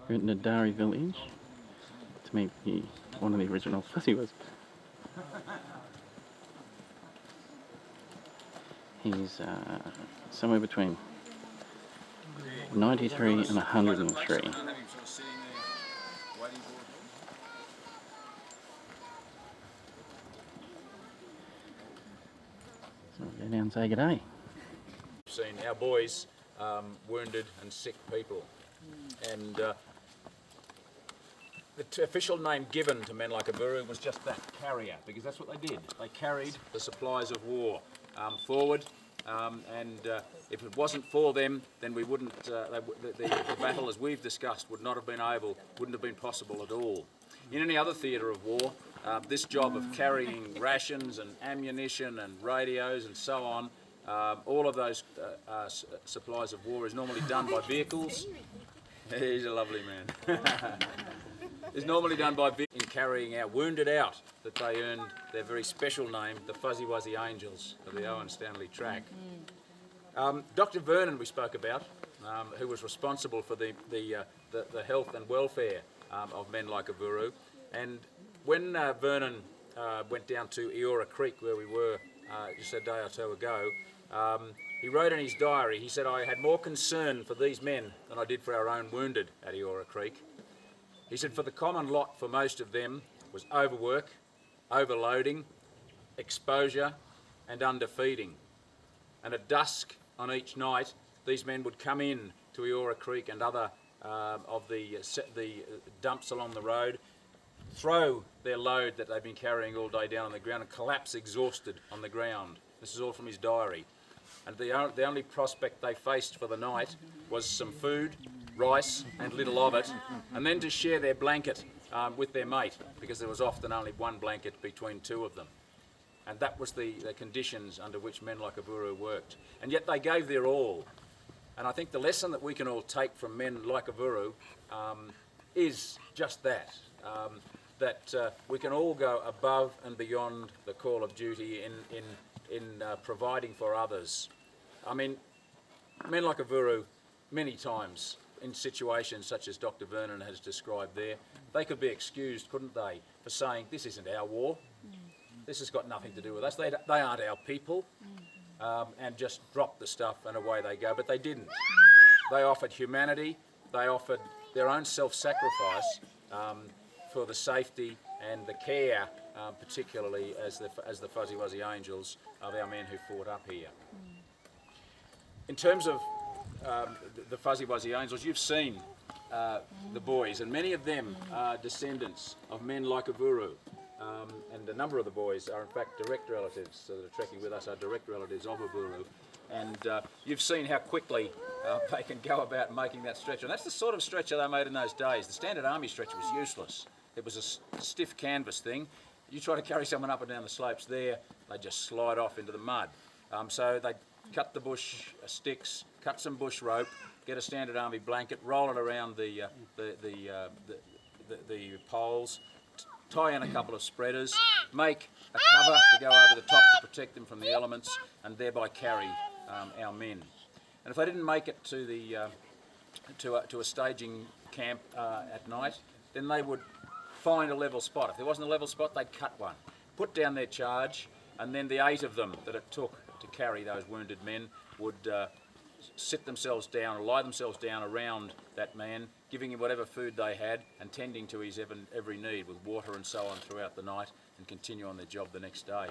We're in Nadari village to meet one of the original Fuzzy was. He's somewhere between 93 and 103. So we'll go down and say good day. Seen our boys wounded and sick people, and the official name given to men like Aburu was just that, carrier, because that's what they did. They carried the supplies of war forward, and if it wasn't for them, then we wouldn't. The battle, as we've discussed, wouldn't have been possible at all. In any other theatre of war, this job of carrying rations and ammunition and radios and so on, all of those supplies of war is normally done by vehicles. He's a lovely man. Is normally done by in carrying our wounded out, that they earned their very special name, the Fuzzy Wuzzy Angels of the Owen Stanley track. Dr. Vernon we spoke about, who was responsible for the health and welfare of men like Aburu. And when Vernon went down to Eora Creek, where we were just a day or two ago, he wrote in his diary, he said, "I had more concern for these men than I did for our own wounded at Eora Creek." He said, "For the common lot for most of them was overwork, overloading, exposure and underfeeding. And at dusk on each night, these men would come in to Eora Creek and other of the dumps along the road, throw their load that they've been carrying all day down on the ground and collapse exhausted on the ground." This is all from his diary. And the only prospect they faced for the night was some food, rice and little of it, and then to share their blanket with their mate, because there was often only one blanket between two of them. And that was the conditions under which men like Aburu worked. And yet they gave their all. And I think the lesson that we can all take from men like Aburu is just that, that we can all go above and beyond the call of duty in providing for others. I mean, men like Aburu, many times, in situations such as Dr. Vernon has described there, they could be excused, couldn't they, for saying, "This isn't our war, this has got nothing to do with us, they aren't our people," and just drop the stuff and away they go. But they didn't. They offered humanity, they offered their own self-sacrifice for the safety and the care, particularly as the Fuzzy Wuzzy Angels of our men who fought up here. In terms of the Fuzzy Wuzzy Angels, you've seen the boys, and many of them are descendants of men like Aburu, and a number of the boys are in fact direct relatives, so that are trekking with us are direct relatives of Aburu, and you've seen how quickly they can go about making that stretcher, and that's the sort of stretcher they made in those days. The Standard Army stretcher was useless. It was a stiff canvas thing. You try to carry someone up and down the slopes there, they just slide off into the mud. So they cut the bush sticks, cut some bush rope, get a Standard Army blanket, roll it around the poles, tie in a couple of spreaders, make a cover to go over the top to protect them from the elements, and thereby carry our men. And if they didn't make it to the to a staging camp at night, then they would find a level spot. If there wasn't a level spot, they'd cut one, put down their charge, and then the 8 of them that it took to carry those wounded men would sit themselves down, or lie themselves down around that man, giving him whatever food they had and tending to his every need with water and so on throughout the night, and continue on their job the next day.